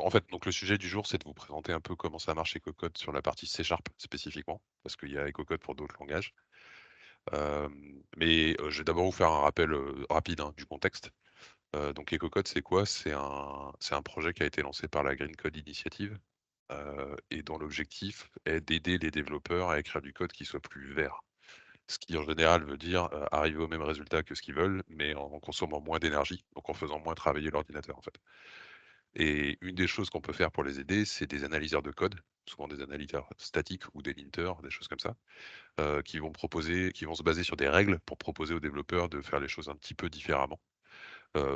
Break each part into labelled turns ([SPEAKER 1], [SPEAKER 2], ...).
[SPEAKER 1] en fait, donc le sujet du jour, c'est de vous présenter un peu comment ça marche EcoCode sur la partie C# spécifiquement, parce qu'il y a EcoCode pour d'autres langages. Je vais d'abord vous faire un rappel, rapide, hein, du contexte. Donc EcoCode, c'est quoi? C'est un projet qui a été lancé par la Green Code Initiative, et dont l'objectif est d'aider les développeurs à écrire du code qui soit plus vert. Ce qui en général veut dire, arriver au même résultat que ce qu'ils veulent, mais en consommant moins d'énergie, donc en faisant moins travailler l'ordinateur, en fait. Et une des choses qu'on peut faire pour les aider, c'est des analyseurs de code, souvent des analyseurs statiques ou des linters, des choses comme ça, qui vont se baser sur des règles pour proposer aux développeurs de faire les choses un petit peu différemment,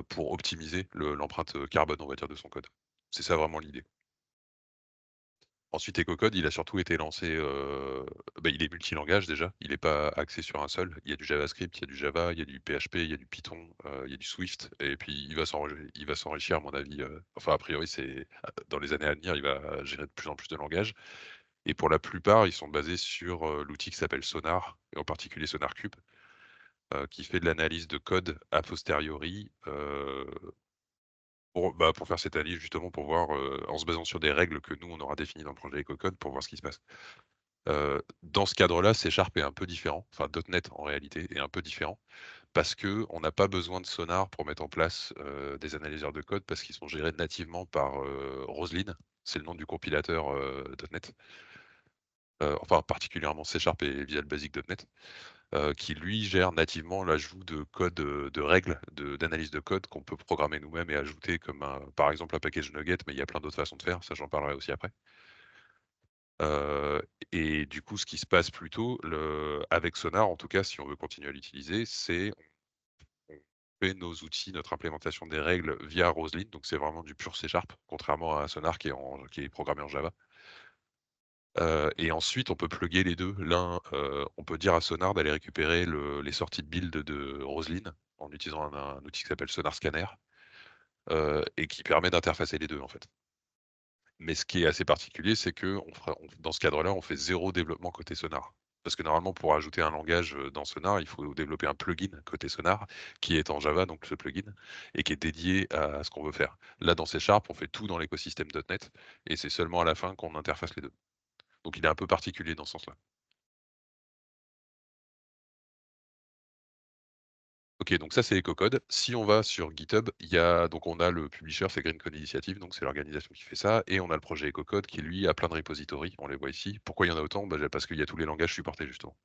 [SPEAKER 1] pour optimiser l'empreinte carbone, on va dire, de son code. C'est ça vraiment l'idée. Ensuite, EcoCode, il a surtout été lancé, il est multilangage déjà, il est pas axé sur un seul. Il y a du JavaScript, il y a du Java, il y a du PHP, il y a du Python, il y a du Swift et puis il va s'enrichir à mon avis, enfin a priori dans les années à venir, il va gérer de plus en plus de langages et pour la plupart, ils sont basés sur, l'outil qui s'appelle Sonar et en particulier SonarQube, qui fait de l'analyse de code a posteriori, pour faire cette analyse justement pour voir, en se basant sur des règles que nous on aura définies dans le projet EcoCode pour voir ce qui se passe. Dans ce cadre-là, C# est un peu différent, enfin .NET en réalité est un peu différent, parce qu'on n'a pas besoin de Sonar pour mettre en place, des analyseurs de code parce qu'ils sont gérés nativement par, Roslyn. C'est le nom du compilateur, .NET, enfin particulièrement C# et Visual Basic .NET, qui lui gère nativement l'ajout de code, de règles d'analyse de code qu'on peut programmer nous-mêmes et ajouter comme par exemple un package Nugget, mais il y a plein d'autres façons de faire, ça j'en parlerai aussi après. Heu et du coup, ce qui se passe plutôt, avec Sonar, en tout cas, si on veut continuer à l'utiliser, c'est on fait nos outils, notre implémentation des règles via Roslyn, donc c'est vraiment du pur C#, contrairement à Sonar qui est programmé en Java. Et ensuite, on peut plugger les 2. On peut dire à Sonar d'aller récupérer les sorties de build de Roslyn en utilisant un outil qui s'appelle Sonar Scanner, et qui permet d'interfacer les 2 en fait. Mais ce qui est assez particulier, c'est qu'on fera on dans ce cadre-là, on fait zéro développement côté Sonar. Parce que normalement, pour ajouter un langage, dans Sonar, il faut développer un plugin côté Sonar, qui est en Java, donc ce plugin, et qui est dédié à ce qu'on veut faire. Là, dans C#, on fait tout dans l'écosystème .NET, et c'est seulement à la fin qu'on interface les 2. Donc il est un peu particulier dans ce sens-là. OK, donc ça, c'est EcoCode. Si on va sur GitHub, on a le publisher, c'est Green Code Initiative, donc c'est l'organisation qui fait ça, et on a le projet EcoCode qui, lui, a plein de repositories. On les voit ici. Pourquoi il y en a autant? Parce qu'il y a tous les langages supportés, justement.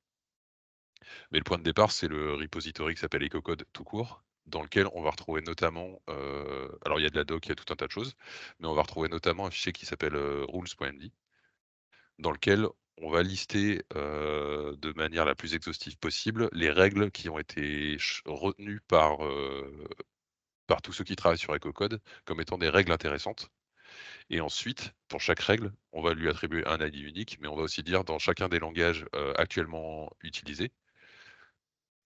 [SPEAKER 1] Mais le point de départ, c'est le repository qui s'appelle EcoCode tout court, dans lequel on va retrouver notamment, alors il y a de la doc, il y a tout un tas de choses, mais on va retrouver notamment un fichier qui s'appelle, rules.md, dans lequel on va lister, de manière la plus exhaustive possible, les règles qui ont été retenues par tous ceux qui travaillent sur EcoCode comme étant des règles intéressantes. Et ensuite, pour chaque règle, on va lui attribuer un ID unique, mais on va aussi dire dans chacun des langages, actuellement utilisés,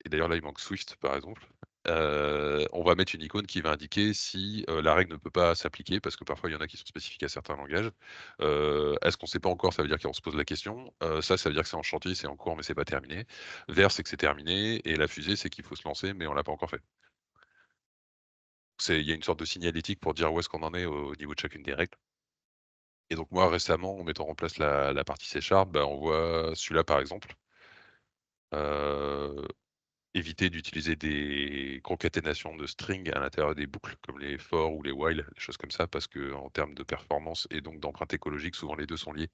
[SPEAKER 1] et d'ailleurs là il manque Swift par exemple, on va mettre une icône qui va indiquer si, la règle ne peut pas s'appliquer parce que parfois il y en a qui sont spécifiques à certains langages. Est-ce qu'on ne sait pas encore? Ça veut dire qu'on se pose la question. Ça veut dire que c'est en chantier, c'est en cours, mais c'est pas terminé. Vert, c'est que c'est terminé et la fusée, c'est qu'il faut se lancer, mais on l'a pas encore fait. Il y a une sorte de signalétique pour dire où est-ce qu'on en est au niveau de chacune des règles. Et donc moi récemment, en mettant en place la partie C#, on voit celui-là par exemple, heu, éviter d'utiliser des concaténations de strings à l'intérieur des boucles comme les for ou les while, des choses comme ça, parce qu'en termes de performance et donc d'empreinte écologique, souvent les 2 sont liés,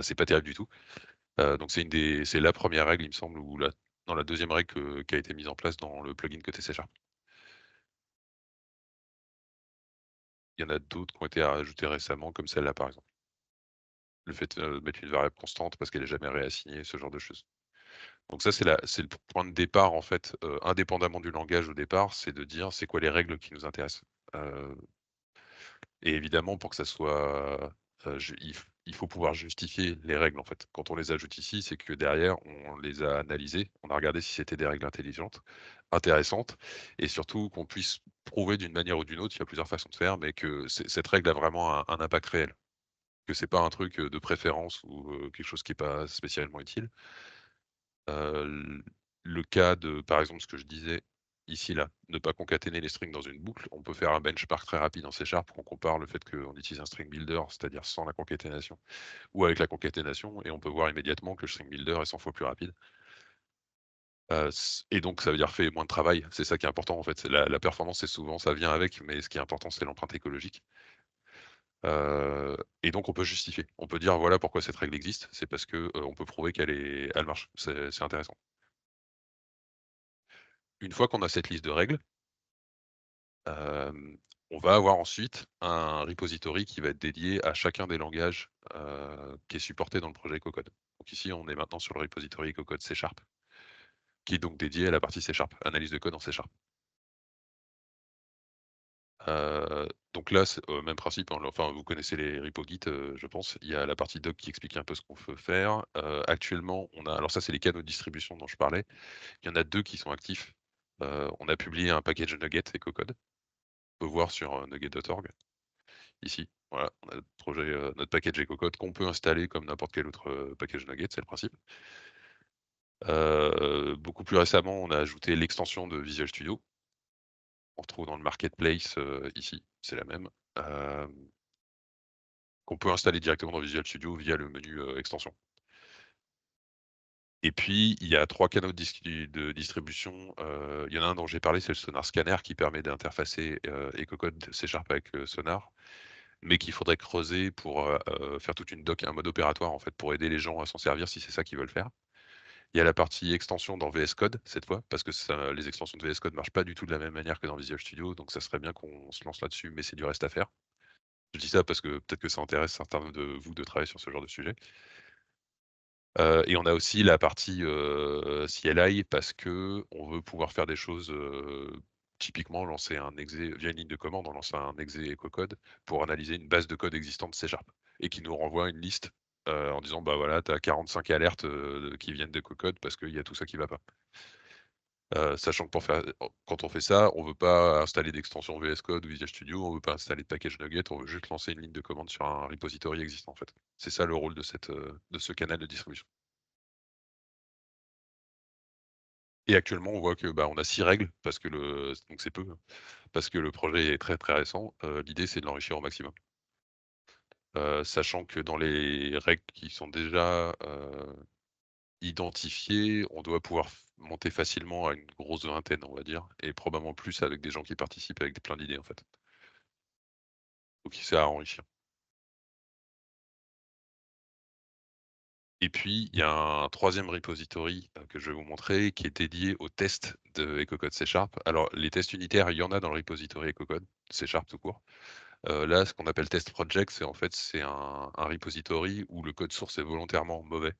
[SPEAKER 1] c'est pas terrible du tout. Donc c'est la première règle il me semble ou la deuxième règle qui a été mise en place dans le plugin côté C#. Il y en a d'autres qui ont été rajoutées récemment comme celle-là par exemple. Le fait, de mettre une variable constante parce qu'elle est jamais réassignée, ce genre de choses. Donc ça, c'est le point de départ en fait, indépendamment du langage au départ, c'est de dire: «C'est quoi les règles qui nous intéressent?» heu et évidemment pour que ça soit, ju il faut pouvoir justifier les règles en fait. Quand on les ajoute ici, c'est que derrière on les a analysées, on a regardé si c'était des règles intelligentes, intéressantes et surtout qu'on puisse prouver d'une manière ou d'une autre, il y a plusieurs façons de faire, mais que cette règle a vraiment un impact réel. Que c'est pas un truc, de préférence ou, quelque chose qui est pas spécialement utile. L Le cas de par exemple, ce que je disais, ici, là, ne pas concaténer les strings dans une boucle, on peut faire un benchmark très rapide en C# qu'on compare le fait qu'on utilise un string builder, c'est-à-dire sans la concaténation, ou avec la concaténation, et on peut voir immédiatement que le string builder est 100 fois plus rapide. Et donc ça veut dire fait moins de travail. C'est ça qui est important en fait. C'est la performance, c'est souvent ça vient avec, mais ce qui est important, c'est l'empreinte écologique. Et donc on peut justifier. On peut dire voilà pourquoi cette règle existe, c'est parce que, on peut prouver elle marche. C'est intéressant. Une fois qu'on a cette liste de règles, hem, on va avoir ensuite un repository qui va être dédié à chacun des langages, qui est supporté dans le projet Cocode. Donc ici, on est maintenant sur le repository Cocode C#, qui est donc dédié à la partie C#, analyse de code en C#. Donc là, c'est, même principe, hein, enfin, vous connaissez les repos Git, je pense. Il y a la partie doc qui explique un peu ce qu'on peut faire. Actuellement, on a alors ça, c'est les canaux de distribution dont je parlais. Il y en a 2 qui sont actifs. On a publié un package Nugget EcoCode. On peut voir sur, nugget.org, ici. Voilà, on a notre projet, notre package EcoCode qu'on peut installer comme n'importe quel autre, package Nugget, c'est le principe. Beaucoup plus récemment, on a ajouté l'extension de Visual Studio. On retrouve dans le marketplace, ici, c'est la même. Hem Qu'on peut installer directement dans Visual Studio via le menu, extensions. Et puis, il y a 3 canaux de distribution. Il y en a un dont j'ai parlé, c'est le Sonar Scanner qui permet d'interfacer, EcoCode C# avec, Sonar, mais qu'il faudrait creuser pour, faire toute une doc, un mode opératoire en fait, pour aider les gens à s'en servir si c'est ça qu'ils veulent faire. Il y a la partie extension dans VS Code cette fois, parce que ça les extensions de VS Code marchent pas du tout de la même manière que dans Visual Studio, donc ça serait bien qu'on se lance là-dessus, mais c'est du reste à faire. Je dis ça parce que peut-être que ça intéresse certains de vous de travailler sur ce genre de sujet. Et on a aussi la partie, CLI parce qu'on veut pouvoir faire des choses, typiquement lancer un exe via une ligne de commande, on lance un exe EcoCode pour analyser une base de code existante C# et qui nous renvoie une liste, en disant: «Bah, voilà, tu as 45 alertes, qui viennent d'EcoCode parce qu'il y a tout ça qui va pas». Sachant que quand on fait ça, on veut pas installer d'extension VS Code ou Visual Studio, on veut pas installer de package Nugget, on veut juste lancer une ligne de commande sur un repository existant, en fait. C'est ça le rôle de ce canal de distribution. Et actuellement, on voit que, bah, on a 6 règles parce que donc c'est peu, hein, parce que le projet est très, très récent. L'idée, c'est de l'enrichir au maximum. Sachant que dans les règles qui sont déjà, identifiées, on doit pouvoir monter facilement à une grosse vingtaine, on va dire, et probablement plus avec des gens qui participent avec plein d'idées, en fait. Donc c'est à enrichir. Et puis, il y a un troisième repository, que je vais vous montrer, qui est dédié aux tests de EcoCode C#. Alors les tests unitaires, il y en a dans le repository EcoCode C# tout court. Là, ce qu'on appelle test project, c'est en fait, c'est un repository où le code source est volontairement mauvais.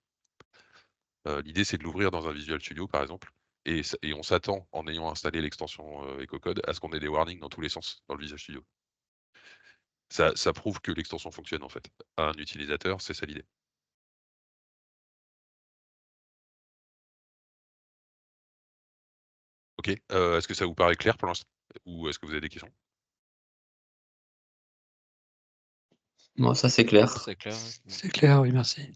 [SPEAKER 1] L'idée, c'est de l'ouvrir dans un Visual Studio, par exemple, et on s'attend, en ayant installé l'extension, EcoCode, à ce qu'on ait des warnings dans tous les sens dans le Visual Studio. Ça prouve que l'extension fonctionne, en fait, à un utilisateur, c'est ça l'idée. OK, est-ce que ça vous paraît clair pour l'instant? Ou est-ce que vous avez des questions?
[SPEAKER 2] Moi, ça c'est
[SPEAKER 3] Ça,
[SPEAKER 2] clair.
[SPEAKER 3] c'est clair, ouais.
[SPEAKER 4] C'est clair, oui, merci.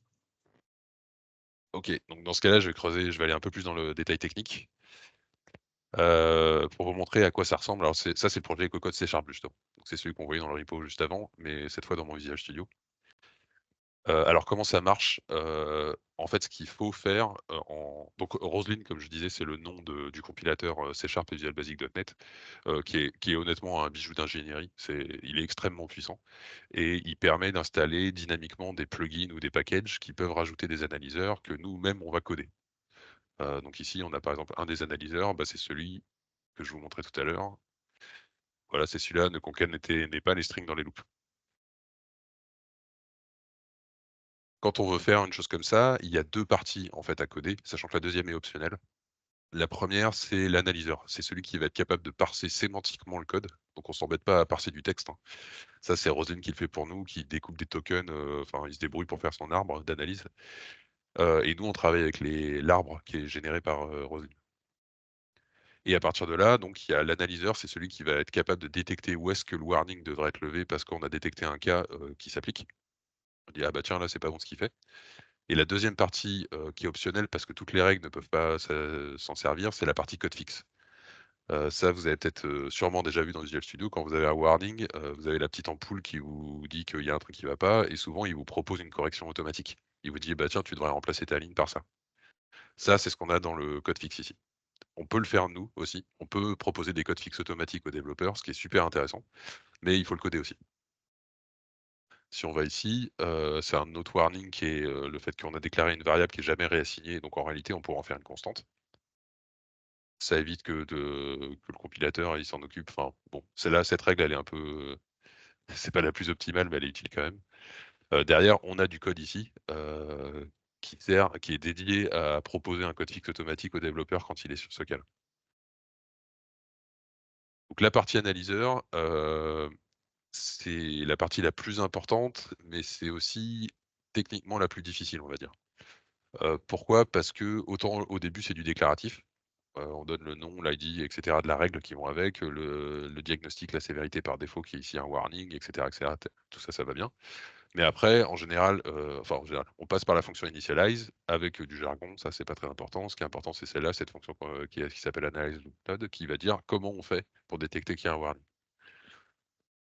[SPEAKER 1] OK, donc dans ce cas-là, je vais aller un peu plus dans le détail technique, pour vous montrer à quoi ça ressemble. Alors c'est le projet EcoCode C# justement. Donc c'est celui qu'on voyait dans le repo juste avant, mais cette fois dans mon Visual Studio. Alors comment ça marche? En fait, ce qu'il faut faire, donc Roslyn, comme je disais, c'est le nom du compilateur, C# et Visual Basic.NET, qui est honnêtement un bijou d'ingénierie. Il est extrêmement puissant et il permet d'installer dynamiquement des plugins ou des packages qui peuvent rajouter des analyseurs que nous-mêmes on va coder. Donc ici, on a par exemple un des analyseurs, bah, c'est celui que je vous montrais tout à l'heure. Voilà, c'est celui-là, ne concaténez pas les strings dans les loops. Quand on veut faire une chose comme ça, il y a 2 parties en fait à coder, sachant que la deuxième est optionnelle. La première, c'est l'analyseur. C'est celui qui va être capable de parser sémantiquement le code. Donc on s'embête pas à parser du texte, hein. Ça, c'est Roslyn qui le fait pour nous, qui découpe des tokens, enfin il se débrouille pour faire son arbre d'analyse. Et nous, on travaille avec l'arbre qui est généré par, Roslyn. Et à partir de là, donc il y a l'analyseur, c'est celui qui va être capable de détecter où est-ce que le warning devrait être levé parce qu'on a détecté un cas, qui s'applique. On dit: «Ah bah tiens, là, c'est pas bon ce qu'il fait». Et la deuxième partie, qui est optionnelle parce que toutes les règles ne peuvent pas s'en servir, c'est la partie code fixe. Ça, vous avez peut-être, sûrement déjà vu dans Visual Studio, quand vous avez un warning, vous avez la petite ampoule qui vous dit qu'il y a un truc qui va pas et souvent il vous propose une correction automatique. Il vous dit: «Bah, tiens, tu devrais remplacer ta ligne par ça». Ça, c'est ce qu'on a dans le code fixe ici. On peut le faire nous aussi. On peut proposer des codes fixes automatiques aux développeurs, ce qui est super intéressant, mais il faut le coder aussi. Si on va ici, c'est un autre warning qui est, le fait qu'on a déclaré une variable qui est jamais réassignée, donc en réalité, on pourra en faire une constante. Ça évite que le compilateur, il s'en occupe. Enfin bon, celle-là, cette règle, elle est un peu, c'est pas la plus optimale, mais elle est utile quand même. Derrière, on a du code ici, qui est dédié à proposer un code fixe automatique au développeur quand il est sur ce cas-là. Donc la partie analyseur, c'est la partie la plus importante, mais c'est aussi techniquement la plus difficile, on va dire. Pourquoi? Parce que autant au début, c'est du déclaratif, on donne le nom, l'ID et cetera de la règle qui vont avec, le diagnostic, la sévérité par défaut qui est ici un warning et cetera. Tout ça, ça va bien. Mais après, en général, enfin en général, on passe par la fonction initialize avec, du jargon, ça c'est pas très important. Ce qui est important, c'est celle-là, cette fonction, qui s'appelle analyze looped, qui va dire comment on fait pour détecter qu'il y a un warning.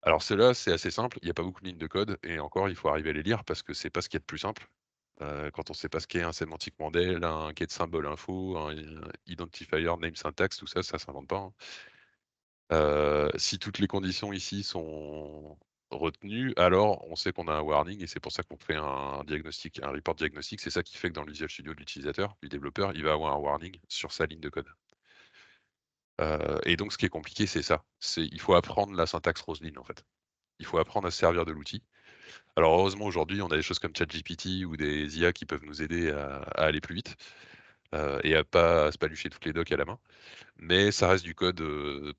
[SPEAKER 1] Alors ceux-là, c'est assez simple, il y a pas beaucoup de lignes de code et encore, il faut arriver à les lire parce que c'est pas ce qu'il y a de plus simple. Quand on sait pas ce qu'est un semantic model, un get symbol info, un identifier name syntax, tout ça, ça s'invente pas, hein. Si toutes les conditions ici sont retenues, alors on sait qu'on a un warning et c'est pour ça qu'on fait un diagnostic, un report diagnostic. C'est ça qui fait que dans le Visual Studio de l'utilisateur, du développeur, il va avoir un warning sur sa ligne de code. Et donc ce qui est compliqué, c'est ça. Il faut apprendre la syntaxe Roslyn, en fait. Il faut apprendre à se servir de l'outil. Alors heureusement, aujourd'hui, on a des choses comme ChatGPT ou des IA qui peuvent nous aider à aller plus vite, et à pas se palucher toutes les docs à la main. Mais ça reste du code,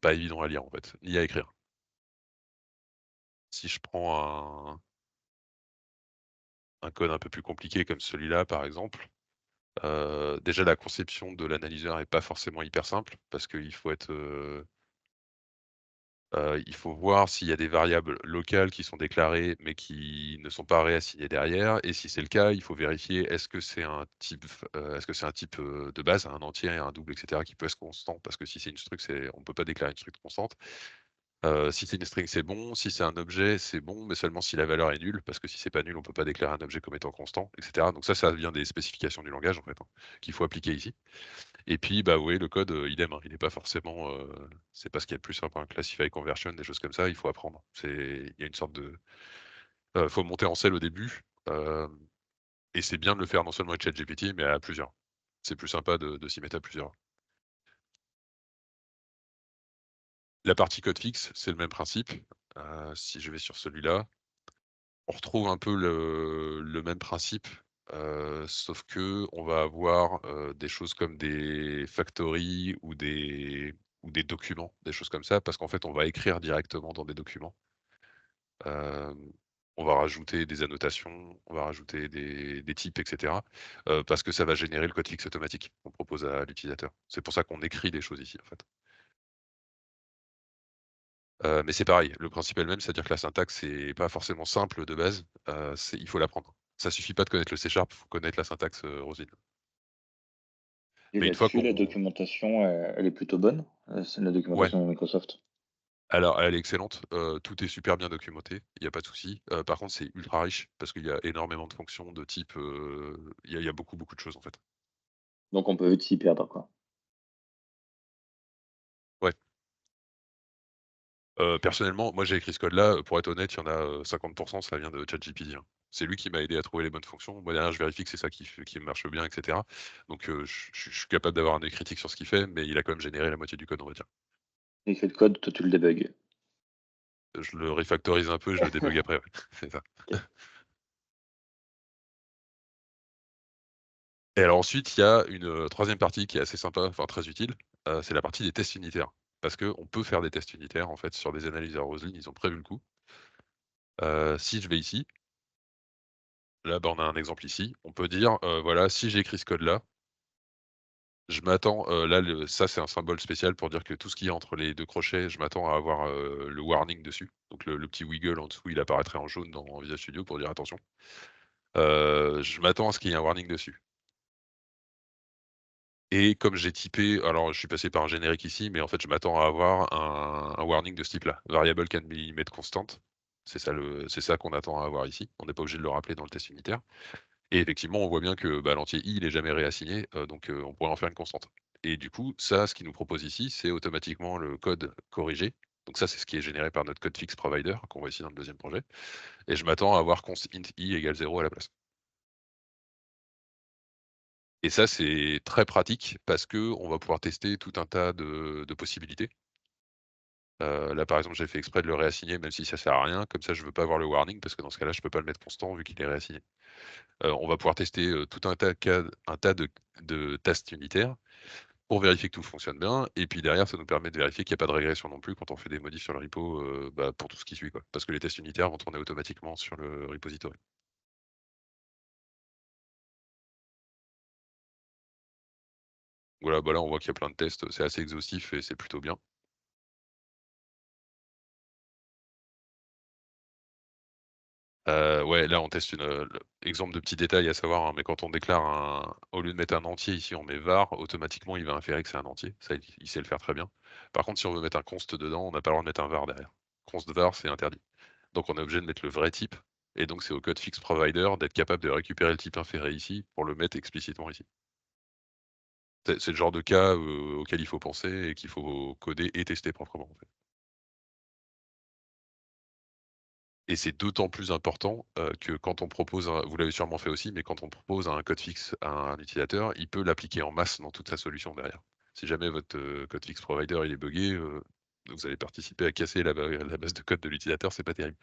[SPEAKER 1] pas évident à lire, en fait, ni à écrire. Si je prends un code un peu plus compliqué comme celui-là, par exemple, déjà la conception de l'analyseur est pas forcément hyper simple parce qu'il faut être, il faut voir s'il y a des variables locales qui sont déclarées, mais qui ne sont pas réassignées derrière et si c'est le cas, il faut vérifier est-ce que c'est un type, de base, un entier, un double et cetera qui peut être constant? Parce que si c'est une struct, on peut pas déclarer une struct constante. Si c'est une string, c'est bon. Si c'est un objet, c'est bon, mais seulement si la valeur est nulle, parce que si c'est pas nul, on peut pas déclarer un objet comme étant constant, et cetera. Donc ça vient des spécifications du langage, en fait, hein, qu'il faut appliquer ici. Et puis, bah, oui, le code, idem, hein, il est pas forcément, c'est pas ce qu'il y a de plus simple, hein, classify conversion, des choses comme ça, il faut apprendre. Il y a une sorte de, faut monter en selle au début, et c'est bien de le faire non seulement avec ChatGPT, mais à plusieurs. C'est plus sympa de s'y mettre à plusieurs. La partie code fixe, c'est le même principe. Si je vais sur celui-là, on retrouve un peu le même principe, sauf qu'on va avoir, des choses comme des factories ou des documents, des choses comme ça, parce qu'en fait, on va écrire directement dans des documents. Hem, on va rajouter des annotations, on va rajouter des types et cetera, parce que ça va générer le code fixe automatique qu'on propose à l'utilisateur. C'est pour ça qu'on écrit des choses ici, en fait. Mais c'est pareil, le principe est le même, c'est-à-dire que la syntaxe, c'est pas forcément simple de base, il faut l'apprendre. Ça suffit pas de connaître le C#, faut connaître la syntaxe, Roslyn.
[SPEAKER 3] Et
[SPEAKER 1] Mais une fois
[SPEAKER 3] là-dessus, la
[SPEAKER 1] qu'on
[SPEAKER 3] documentation, elle est plutôt bonne? C'est la
[SPEAKER 1] Ouais,
[SPEAKER 3] documentation de Microsoft?
[SPEAKER 1] alors elle est excellente, tout est super bien documenté, il y a pas de souci. Par contre, c'est ultra riche parce qu'il y a énormément de fonctions de type, il y a beaucoup, beaucoup de choses, en fait.
[SPEAKER 3] Donc on peut vite s'y perdre, quoi.
[SPEAKER 1] Ouais, personnellement, moi j'ai écrit ce code-là, pour être honnête, il y en a, 50 ça vient de ChatGPT, hein. C'est lui qui m'a aidé à trouver les bonnes fonctions. Moi derrière, je vérifie que c'est ça qui marche bien et cetera. Donc je suis capable d'avoir un œil critique sur ce qu'il fait, mais il a quand même généré la moitié du code, on va dire.
[SPEAKER 3] Écrit de code, toi tu le débugs?
[SPEAKER 1] Je le refactorise un peu, je le débug après, ouais, c'est ça.
[SPEAKER 3] OK.
[SPEAKER 1] Et alors ensuite, il y a une, 3 partie qui est assez sympa, enfin très utile, c'est la partie des tests unitaires. Parce qu'on peut faire des tests unitaires en fait sur des analyseurs Roslyn, ils ont prévu le coup. Si je vais ici, là, bah, on a un exemple ici, on peut dire, voilà, si j'écris ce code-là, je m'attends, là ça c'est un symbole spécial pour dire que tout ce qu'il y a entre les 2 crochets, je m'attends à avoir, le warning dessus. Donc le petit wiggle en dessous, il apparaîtrait en jaune dans Visual Studio pour dire: «Attention». Je m'attends à ce qu'il y ait un warning dessus. Et comme j'ai typé, alors je suis passé par un générique ici, mais en fait, je m'attends à avoir un warning de ce type-là. Variable can be made constant. C'est ça qu'on attend à avoir ici. On n'est pas obligé de le rappeler dans le test unitaire. Et effectivement, on voit bien que bah, l'entier i, il est jamais réassigné, donc on pourrait en faire une constante. Et du coup, ça, ce qu'il nous propose ici, c'est automatiquement le code corrigé. Donc ça, c'est ce qui est généré par notre code fix provider qu'on voit ici dans le deuxième projet. Et je m'attends à avoir const int i égale 0 à la place. Et ça, c'est très pratique parce que on va pouvoir tester tout un tas de possibilités. Là, par exemple, j'ai fait exprès de le réassigner même si ça sert à rien. Comme ça, je veux pas avoir le warning parce que dans ce cas-là, je peux pas le mettre constant vu qu'il est réassigné. On va pouvoir tester, tout un tas de tests unitaires pour vérifier que tout fonctionne bien et puis derrière, ça nous permet de vérifier qu'il y a pas de régression non plus quand on fait des modifs sur le repo, bah, pour tout ce qui suit, quoi. Parce que les tests unitaires vont tourner automatiquement sur le repository. Voilà, bah, là, on voit qu'il y a plein de tests, c'est assez exhaustif et c'est plutôt bien. Ouais, là, on teste exemple de petit détail à savoir, hein, mais quand on déclare au lieu de mettre un entier ici, on met var, automatiquement, il va inférer que c'est un entier. Ça, il sait le faire très bien. Par contre, si on veut mettre un const dedans, on n'a pas le droit de mettre un var derrière. Const var, c'est interdit. Donc on est obligé de mettre le vrai type et donc c'est au code fix provider d'être capable de récupérer le type inféré ici pour le mettre explicitement ici. C'est le genre de cas, auquel il faut penser et qu'il faut coder et tester proprement, en fait. Et c'est d'autant plus important, que quand on propose un vous l'avez sûrement fait aussi, mais quand on propose un code fixe à un utilisateur, il peut l'appliquer en masse dans toute sa solution derrière. Si jamais votre, code fixe provider il est buggé, vous allez participer à casser la base de code de l'utilisateur, c'est pas terrible.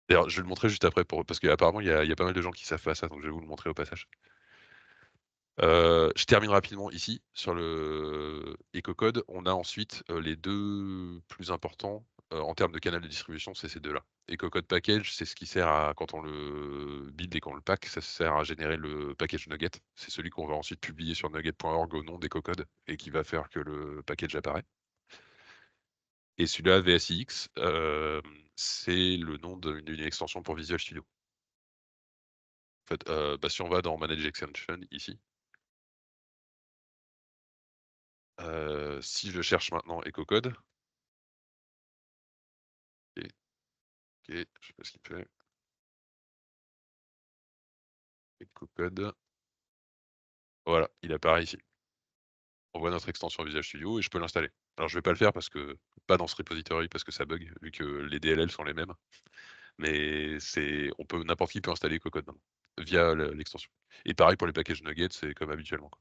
[SPEAKER 1] D'ailleurs, je vais le montrer juste après parce qu'apparemment il y a pas mal de gens qui savent pas ça, donc je vais vous le montrer au passage. Je termine rapidement ici sur le EcoCode. On a ensuite, les 2 plus importants, en termes de canal de distribution, c'est ces 2 là. EcoCode Package, c'est ce qui sert à quand on le build et qu'on le pack, ça sert à générer le package Nugget. C'est celui qu'on va ensuite publier sur nugget.org au nom d'EcoCode et qui va faire que le package apparaît. Et celui-là, VSIX, c'est le nom d'une extension pour Visual Studio. En fait, bah, si on va dans Manage Extension ici, si je cherche maintenant EcoCode, OK, OK, je sais pas ce qu'il fait. EcoCode, voilà, il apparaît ici. On voit notre extension Visual Studio et je peux l'installer. Alors je vais pas le faire parce que pas dans ce repository parce que ça bug, vu que les DLL sont les mêmes. Mais n'importe qui peut installer EcoCode maintenant, via l'extension. Et pareil pour les packages Nuggets, c'est comme habituellement, quoi.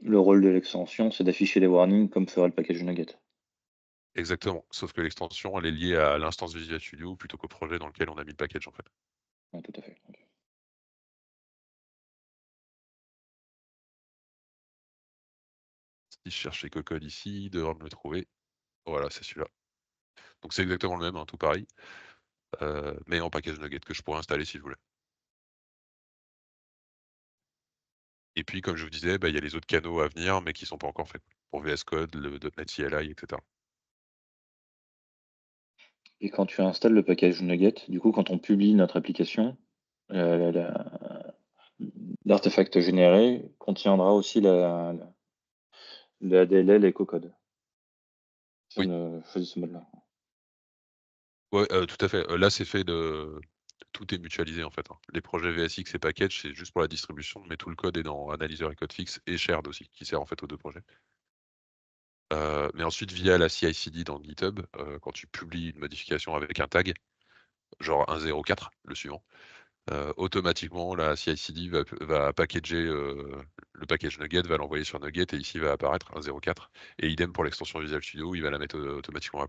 [SPEAKER 3] Le rôle de l'extension, c'est d'afficher les warnings comme ferait le package Nugget.
[SPEAKER 1] Exactement, sauf que l'extension, elle est liée à l'instance Visual Studio plutôt qu'au projet dans lequel on a mis le package, en fait.
[SPEAKER 3] Ouais, tout à fait. OK.
[SPEAKER 1] Si je cherche EcoCode ici, il devrait me le trouver. Voilà, c'est celui-là. Donc c'est exactement le même, hein, tout pareil, mais en package Nugget que je pourrais installer si je voulais. Et puis, comme je vous disais, bah, il y a les autres canaux à venir, mais qui sont pas encore faits. Pour VS Code, le .NET CLI, et cetera.
[SPEAKER 3] Et quand tu installes le package Nugget, du coup, quand on publie notre application, la l'artefact généré contiendra aussi la DLL EcoCode. Si
[SPEAKER 1] Oui,
[SPEAKER 3] on, choisit ce mode-là.
[SPEAKER 1] ouais, tout à fait. Là, c'est fait de tout est mutualisé, en fait, hein. Les projets VSX et package, c'est juste pour la distribution, mais tout le code est dans Analyzer et Codefix et Shared aussi, qui sert, en fait, aux 2 projets. Mais ensuite, via la CI/CD dans GitHub, quand tu publies une modification avec un tag, genre 104, le suivant, automatiquement la CI/CD va packager, le package Nugget, va l'envoyer sur Nugget et ici va apparaître 104 et idem pour l'extension Visual Studio, il va la mettre, automatiquement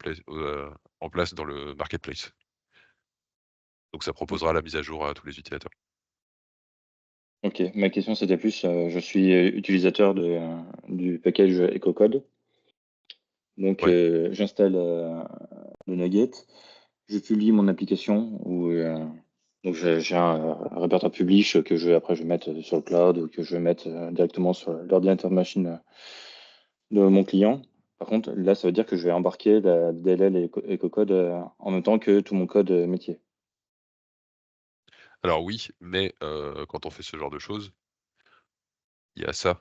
[SPEAKER 1] en place dans le marketplace. Donc ça
[SPEAKER 3] OK.
[SPEAKER 1] proposera la mise à jour à tous les utilisateurs.
[SPEAKER 3] OK. Ma question, c'était plus, je suis, utilisateur du package EcoCode. Donc,
[SPEAKER 1] Ouais,
[SPEAKER 3] j'installe, le Nugget. Je publie mon application donc j'ai un répertoire publish que je vais mettre, sur le cloud ou que je vais mettre, directement sur l'ordinateur machine, de mon client. Par contre, là, ça veut dire que je vais embarquer la DLL et EcoCode, en même temps que tout mon code, métier.
[SPEAKER 1] Alors oui, mais quand on fait ce genre de choses, il y a ça.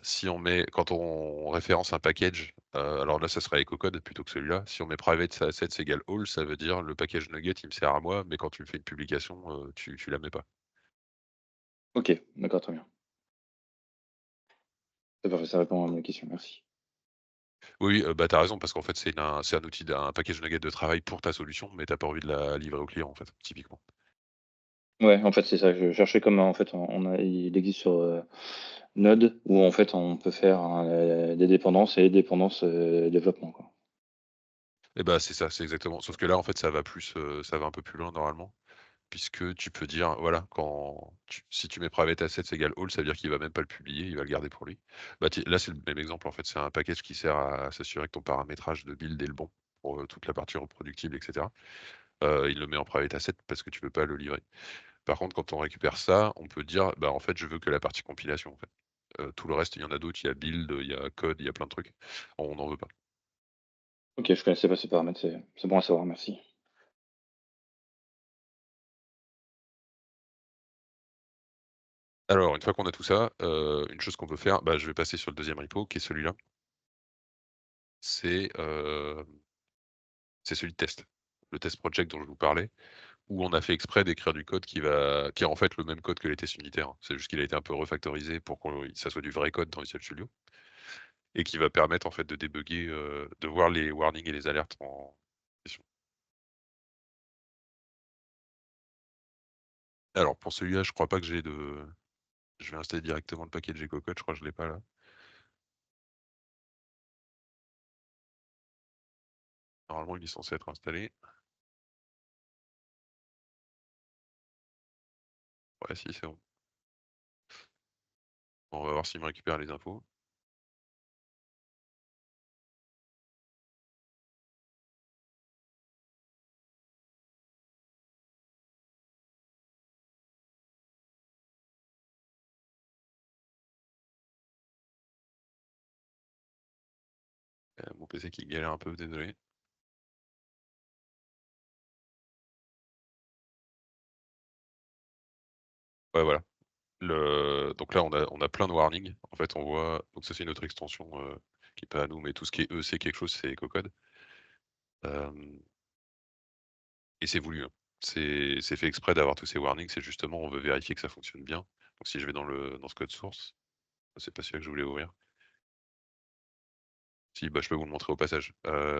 [SPEAKER 1] Si on met quand on référence un package, alors là, ça sera EcoCode plutôt que celui-là. Si on met private assets égale all, ça veut dire le package nugget, il me sert à moi, mais quand tu me fais une publication, tu la mets pas.
[SPEAKER 3] OK, d'accord, très bien. C'est parfait, ça répond à ma question, merci.
[SPEAKER 1] Oui, bah, tu raison parce qu'en fait, c'est un outil un package nugget de travail pour ta solution, mais t'as pas envie de la livrer au client, en fait, typiquement.
[SPEAKER 3] Ouais, en fait, c'est ça, je cherchais comme, en fait, il existe sur, Node où en fait on peut faire, des dépendances et dépendances, développement, quoi.
[SPEAKER 1] Et bah, c'est ça, c'est exactement sauf que là, en fait, ça va un peu plus loin normalement, puisque tu peux dire, voilà, si tu mets private assets égale all, ça veut dire qu'il va même pas le publier, il va le garder pour lui. Bah, là, c'est le même exemple, en fait, c'est un package qui sert à s'assurer que ton paramétrage de build est le bon pour, toute la partie reproductible et cetera. Il le met en private asset parce que tu peux pas le livrer. Par contre, quand on récupère ça, on peut dire: «Bah, en fait, je veux que la partie compilation, en fait». Tout le reste, il y en a d'autres, il y a build, il y a code, il y a plein de trucs. On n'en veut pas.
[SPEAKER 3] OK, je connaissais pas ces paramètres, c'est bon à savoir, merci.
[SPEAKER 1] Alors une fois qu'on a tout ça, une chose qu'on peut faire, bah, je vais passer sur le deuxième repo qui est celui-là. C'est, c'est celui de test. Le test project dont je vous parlais, où on a fait exprès d'écrire du code qui est en fait le même code que les tests unitaires, hein. C'est juste qu'il a été un peu refactorisé pour que ça soit du vrai code dans Visual Studio et qui va permettre en fait de débugger, de voir les warnings et les alertes en question. Alors pour celui-là, je crois pas que je vais installer directement le package EcoCode, je crois que je l'ai pas là. Normalement, il est censé être installé. Ouais, si, c'est bon. Bon, on va voir s'il me récupère les infos. Mon PC qui galère un peu, désolé. Ouais, voilà. Donc là, on a plein de warnings. En fait, on voit donc ça, c'est une autre extension, qui est pas à nous, mais tout ce qui est c'est quelque chose, c'est EcoCode. Hem Et c'est voulu, hein. C'est fait exprès d'avoir tous ces warnings, c'est justement, on veut vérifier que ça fonctionne bien. Donc si je vais dans ce code source, c'est pas celui-là que je voulais ouvrir. Si, bah, je peux vous le montrer au passage.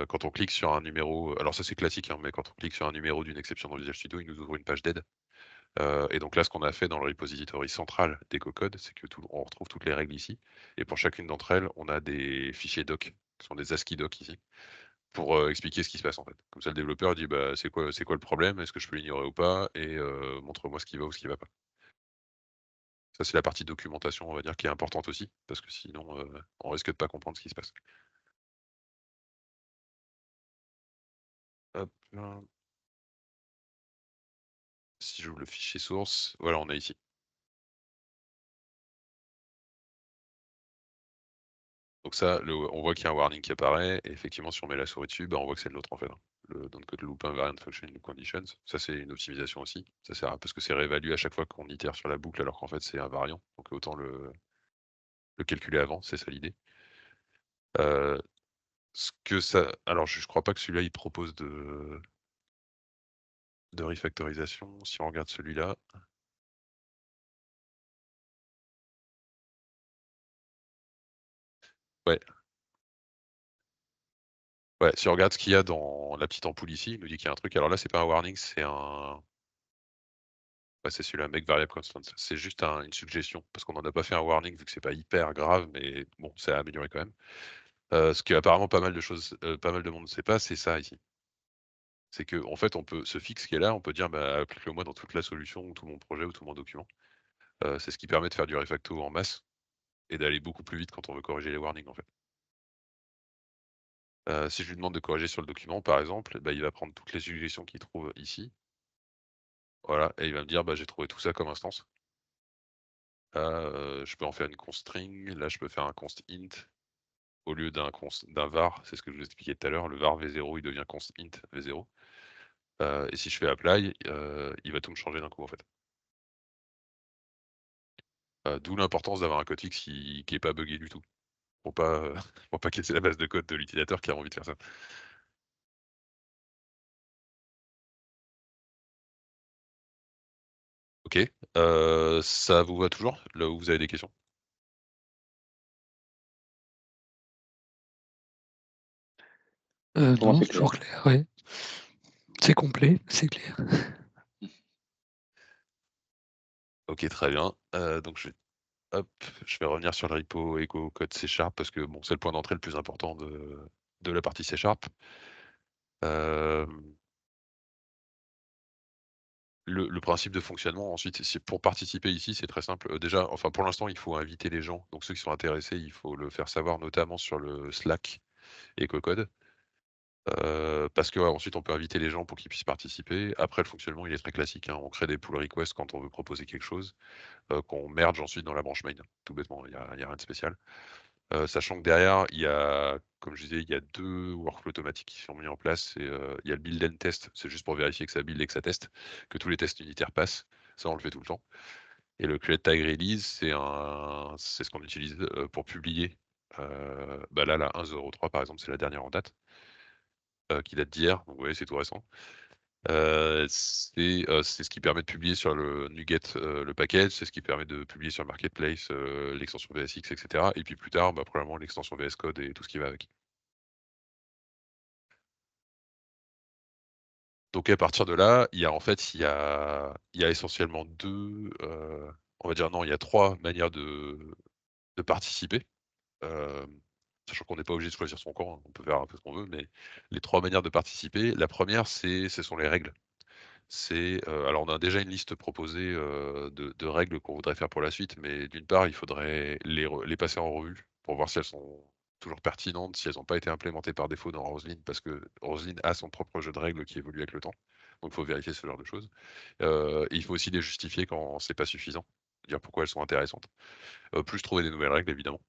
[SPEAKER 1] Quand on clique sur un numéro, alors ça c'est classique, hein, mais quand on clique sur un numéro d'une exception dans Visual Studio, il nous ouvre une page d'aide. Et donc là, ce qu'on a fait dans le repository central d'EcoCode, c'est que on retrouve toutes les règles ici. Et pour chacune d'entre elles, on a des fichiers doc, qui sont des ASCII docs ici, pour expliquer ce qui se passe en fait. Comme ça, le développeur dit bah, c'est quoi le problème? Est-ce que je peux l'ignorer ou pas? Et montre-moi ce qui va ou ce qui va pas. Ça, c'est la partie documentation, on va dire, qui est importante aussi, parce que sinon, on risque de pas comprendre ce qui se passe. Hop là. Si j'ouvre le fichier source, voilà, on a ici. Donc ça, on voit qu'il y a un warning qui apparaît, et effectivement, si on met la souris dessus, bah, on voit que c'est le nôtre en fait, hein. Le don't code loop invariant function loop conditions. Ça, c'est une optimisation aussi. Ça sert parce que c'est réévalué à chaque fois qu'on itère sur la boucle, alors qu'en fait, c'est invariant. Donc autant le calculer avant, c'est ça l'idée. Euh, Ce que ça. Alors, je crois pas que celui-là, il propose de refactorisation. Si on regarde celui-là. Ouais, ouais, si on regarde ce qu'il y a dans la petite ampoule ici, il nous dit qu'il y a un truc. Alors là, c'est pas un warning, c'est un. Ouais, c'est celui-là, make variable constant. C'est juste une suggestion, parce qu'on n'en a pas fait un warning vu que c'est pas hyper grave, mais bon, c'est à améliorer quand même. Ce que apparemment pas mal de monde ne sait pas, c'est ça ici. C'est que en fait, on peut ce fixe qui est là, on peut dire bah, applique-le-moi dans toute la solution ou tout mon projet ou tout mon document. C'est ce qui permet de faire du refacto en masse et d'aller beaucoup plus vite quand on veut corriger les warnings en fait. Si je lui demande de corriger sur le document, par exemple, bah, il va prendre toutes les suggestions qu'il trouve ici, voilà, et il va me dire bah, j'ai trouvé tout ça comme instance. Là, je peux en faire une const string, là je peux faire un const int au lieu d'un var, c'est ce que je vous expliquais tout à l'heure, le var v0 il devient const int v0. Et si je fais apply, il va tout me changer d'un coup, en fait. D'où l'importance d'avoir un code fixe qui est pas buggé du tout, pour pas, pour pas casser la base de code de l'utilisateur qui a envie de faire ça. OK, ça vous va toujours? Là où vous avez des questions?
[SPEAKER 3] Pour moi,
[SPEAKER 4] Non,
[SPEAKER 3] c'est
[SPEAKER 4] c'est toujours
[SPEAKER 3] clair.
[SPEAKER 4] clair, ouais. C'est complet, c'est clair.
[SPEAKER 1] OK, très bien. Donc je vais revenir sur le repo Echo Code C# parce que bon, c'est le point d'entrée le plus important de la partie C#. Hem, le principe de fonctionnement ensuite, c'est pour participer ici, c'est très simple. Déjà, enfin pour l'instant, il faut inviter les gens. Donc ceux qui sont intéressés, il faut le faire savoir notamment sur le Slack Echo Code. Parce que, ouais, ensuite on peut inviter les gens pour qu'ils puissent participer. Après le fonctionnement, il est très classique, hein. On crée des pull requests quand on veut proposer quelque chose, qu'on merge ensuite dans la branche main, tout bêtement. Il y a rien de spécial. Sachant que derrière, il y a, comme je disais, il y a 2 workflows automatiques qui sont mis en place. Il y a le build and test, c'est juste pour vérifier que ça build et que ça teste, que tous les tests unitaires passent. Ça, on le fait tout le temps. Et le create tag release, c'est ce qu'on utilise, pour publier. Là, la 1.03 par exemple, c'est la dernière en date, qui date d'hier, donc vous voyez, c'est tout récent. C'est ce qui permet de publier sur le NuGet, le package, c'est ce qui permet de publier sur le marketplace, l'extension VSX et cetera, et puis plus tard, probablement l'extension VS Code et tout ce qui va avec. Donc à partir de là, il y a essentiellement 2, on va dire non, il y a 3 manières de participer, hem, sachant qu'on n'est pas obligé de choisir son camp, hein, on peut faire un peu ce qu'on veut, mais les 3 manières de participer, la première, ce sont les règles. Alors on a déjà une liste proposée, de règles qu'on voudrait faire pour la suite, mais d'une part, il faudrait les passer en revue pour voir si elles sont toujours pertinentes, si elles n'ont pas été implémentées par défaut dans Roslyn, parce que Roslyn a son propre jeu de règles qui évolue avec le temps. Donc il faut vérifier ce genre de choses. Et il faut aussi les justifier quand c'est pas suffisant, dire pourquoi elles sont intéressantes. Plus trouver des nouvelles règles évidemment.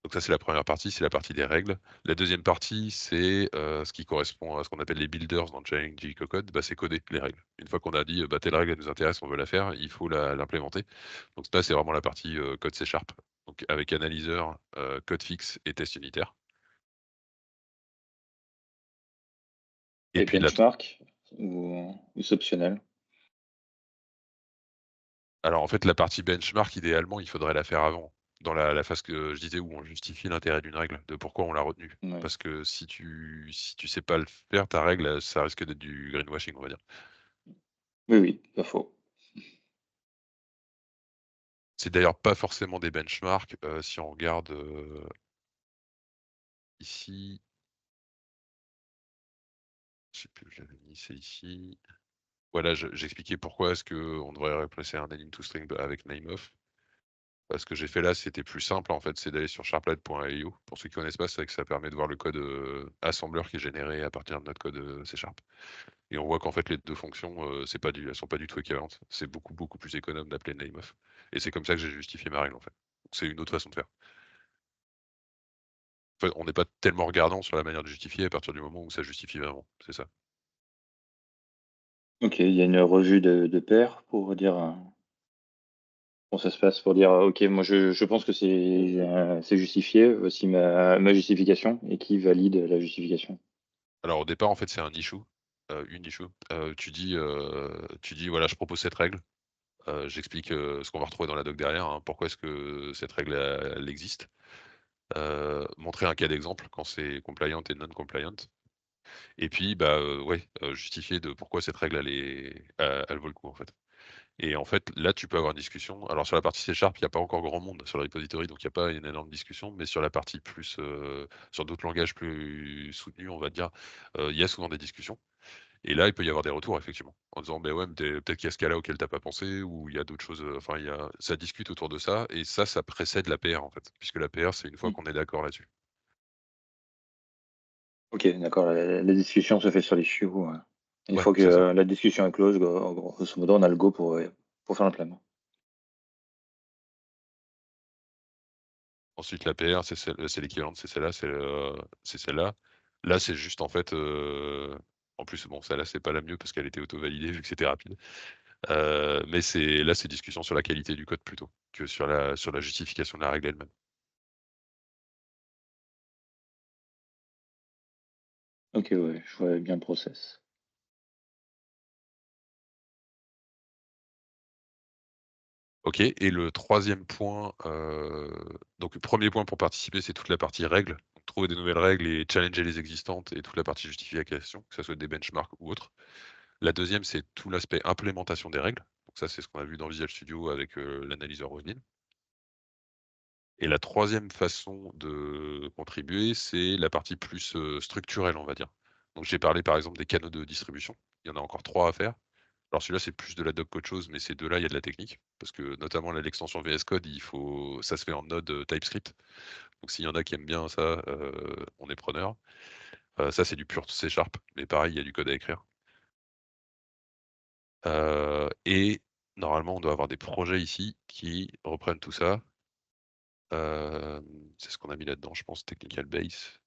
[SPEAKER 1] Donc ça, c'est la première partie, c'est la partie des règles. La deuxième partie, c'est, ce qui correspond à ce qu'on appelle les builders dans Challenge Code, c'est coder les règles. Une fois qu'on a dit: «Telle règle elle nous intéresse, on veut la faire», il faut l'implémenter. Donc ça, c'est vraiment la partie, code C#, donc avec analyseur, code fixe et test unitaire. Et
[SPEAKER 3] Et
[SPEAKER 1] puis
[SPEAKER 3] benchmark ou c'est optionnel?
[SPEAKER 1] alors en fait, la partie benchmark, idéalement, il faudrait la faire avant, dans la phase que je disais où on justifie l'intérêt d'une règle, de pourquoi on l'a retenue.
[SPEAKER 3] Ouais.
[SPEAKER 1] Parce que si tu sais pas le faire, ta règle, ça risque d'être du greenwashing, on va dire.
[SPEAKER 3] Oui, oui, pas faux.
[SPEAKER 1] C'est d'ailleurs pas forcément des benchmarks, si on regarde, ici, je sais plus où je l'avais mis, c'est ici. Voilà, j'expliquais pourquoi est-ce qu'on devrait remplacer un name to string avec nameof. Ce que j'ai fait là, c'était plus simple en fait, c'est d'aller sur sharplet.io. Pour ceux qui connaissent pas, c'est vrai que ça permet de voir le code, assembleur qui est généré à partir de notre code, C#. Et on voit qu'en fait les 2 fonctions, elles sont pas du tout équivalentes. C'est beaucoup, beaucoup plus économe d'appeler nameof. Et c'est comme ça que j'ai justifié ma règle en fait. Donc c'est une autre façon de faire. En fait, on n'est pas tellement regardant sur la manière de justifier à partir du moment où ça justifie vraiment, c'est ça.
[SPEAKER 3] OK, il y a une revue de pairs pour dire, comment ça se passe? Pour dire: «OK, moi je pense que c'est justifié, voici ma justification» et qui valide la justification?
[SPEAKER 1] Alors au départ, en fait, c'est un issue, une issue. Tu dis: «Voilà, je propose cette règle». J'explique, ce qu'on va retrouver dans la doc derrière, hein, pourquoi est-ce que cette règle, elle existe. Montrer un cas d'exemple quand c'est compliant et non compliant. Et puis, ouais, justifier de pourquoi cette règle elle vaut le coup, en fait. Et en fait, là, tu peux avoir une discussion. Alors sur la partie C#, il y a pas encore grand monde sur le repository, donc il y a pas une énorme discussion, mais sur la partie plus, sur d'autres langages plus soutenus, on va dire, il y a souvent des discussions. Et là, il peut y avoir des retours effectivement, en disant: «Beh, ouais, mais peut-être qu'il y a ce cas-là auquel tu as pas pensé ou il y a d'autres choses», enfin ça discute autour de ça et ça précède la PR en fait, puisque la PR, c'est une fois
[SPEAKER 3] Mmh.
[SPEAKER 1] qu'on est d'accord là-dessus.
[SPEAKER 3] OK, d'accord, la discussion se fait sur les chiots, une
[SPEAKER 1] Ouais,
[SPEAKER 3] fois que,
[SPEAKER 1] c'est ça.
[SPEAKER 3] la discussion est close, grosso modo, on a le go pour faire notre plan.
[SPEAKER 1] Ensuite la PR, c'est l'équivalent, c'est celle-là, c'est celle-là. Là, c'est juste en fait, en plus, bon, celle-là, c'est pas la mieux parce qu'elle était auto-validée vu que c'était rapide. Mais c'est discussion sur la qualité du code plutôt que sur la justification de la règle elle-même.
[SPEAKER 3] Ok, ouais, je vois bien le process.
[SPEAKER 1] OK, et le troisième point, donc le 1er point pour participer, c'est toute la partie règles. Donc trouver des nouvelles règles et challenger les existantes et toute la partie justification, que ça soit des benchmarks ou autre. La deuxième, c'est tout l'aspect implémentation des règles. Donc ça, c'est ce qu'on a vu dans Visual Studio avec, l'analyseur Roslyn. Et la troisième façon de contribuer, c'est la partie plus, structurelle, on va dire. Donc j'ai parlé par exemple des canaux de distribution. Il y en a encore 3 à faire. Alors celui-là, c'est plus de la doc qu'autre chose, mais ces 2 là, il y a de la technique. Parce que notamment là, l'extension VS Code, ça se fait en Node, TypeScript. Donc s'il y en a qui aiment bien ça, on est preneur. Ça, c'est du pur C#, mais pareil, il y a du code à écrire. Et normalement, on doit avoir des projets ici qui reprennent tout ça. C'est ce qu'on a mis là-dedans, je pense, Technical Base.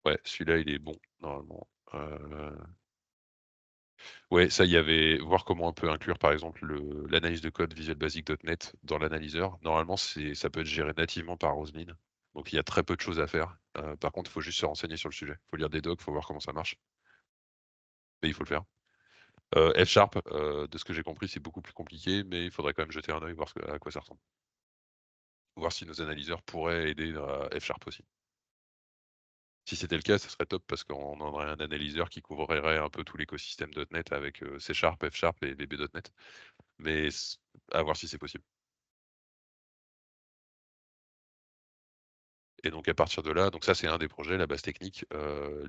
[SPEAKER 1] Ouais, celui-là, il est bon, normalement. Ouais, ça, il y avait voir comment on peut inclure, par exemple, l'analyse de code Visual Basic.NET dans l'analyseur. Normalement, ça peut être géré nativement par Roslyn. Donc, il y a très peu de choses à faire. Par contre, il faut juste se renseigner sur le sujet. Il faut lire des docs, il faut voir comment ça marche. Mais il faut le faire. F#, de ce que j'ai compris, c'est beaucoup plus compliqué, mais il faudrait quand même jeter un œil, voir à quoi ça ressemble. Voir si nos analyseurs pourraient aider à F# aussi. Si c'était le cas, ça serait top parce qu'on aurait un analyseur qui couvrirait un peu tout l'écosystème .NET avec C#, F# et VB.NET. Mais à voir si c'est possible. Et donc à partir de là, donc ça c'est un des projets, la base technique.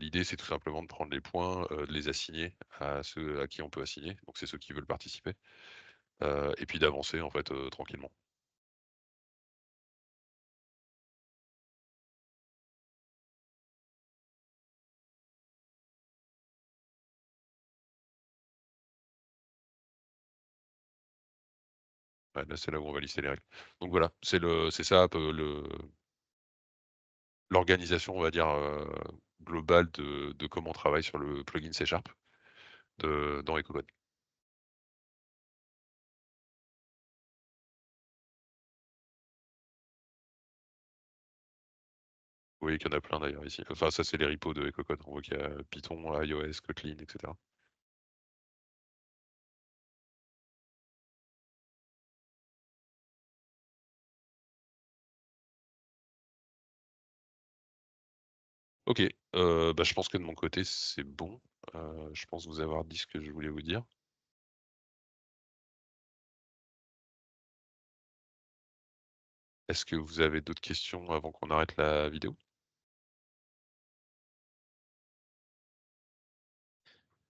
[SPEAKER 1] L'idée c'est tout simplement de prendre les points, de les assigner à ceux à qui on peut assigner, donc c'est ceux qui veulent participer, et puis d'avancer en fait, tranquillement. Ouais, là c'est là où on va lister les règles. Donc voilà, c'est ça un peu l'organisation on va dire, globale de comment on travaille sur le plugin C# dans EcoCode. Oui, qu'il y en a plein d'ailleurs ici. Enfin ça c'est les repos de EcoCode. On voit qu'il y a Python, iOS, Kotlin, et cetera. OK, bah, je pense que de mon côté, c'est bon. Je pense vous avoir dit ce que je voulais vous dire. Est-ce que vous avez d'autres questions avant qu'on arrête la vidéo?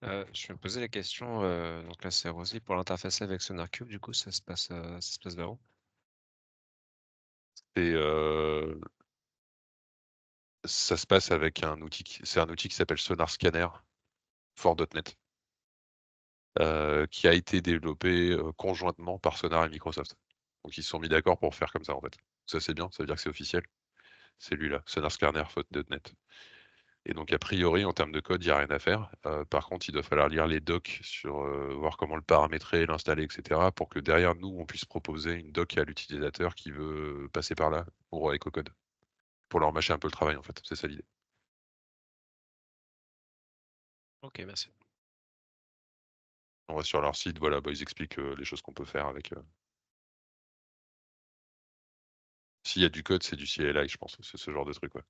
[SPEAKER 5] Je me posais la question, donc là c'est Rosy pour l'interfacer avec SonarCube, du coup ça se passe vers où?
[SPEAKER 1] Et ça se passe avec un outil c'est un outil qui s'appelle Sonar Scanner for .NET, qui a été développé, conjointement par Sonar et Microsoft. Donc ils se sont mis d'accord pour faire comme ça, en fait. Ça, c'est bien, ça veut dire que c'est officiel. C'est lui là, Sonar Scanner for .NET. Et donc a priori, en termes de code, il y a rien à faire. Par contre, il doit falloir lire les docs sur, voir comment le paramétrer, l'installer, et cetera, pour que derrière nous, on puisse proposer une doc à l'utilisateur qui veut passer par là pour EcoCode. Pour leur mâcher un peu le travail, en fait. C'est ça l'idée.
[SPEAKER 5] OK, merci.
[SPEAKER 1] On va sur leur site, voilà, bah, ils expliquent, les choses qu'on peut faire avec, s'il y a du code, c'est du CLI, je pense. C'est ce genre de truc, ouais.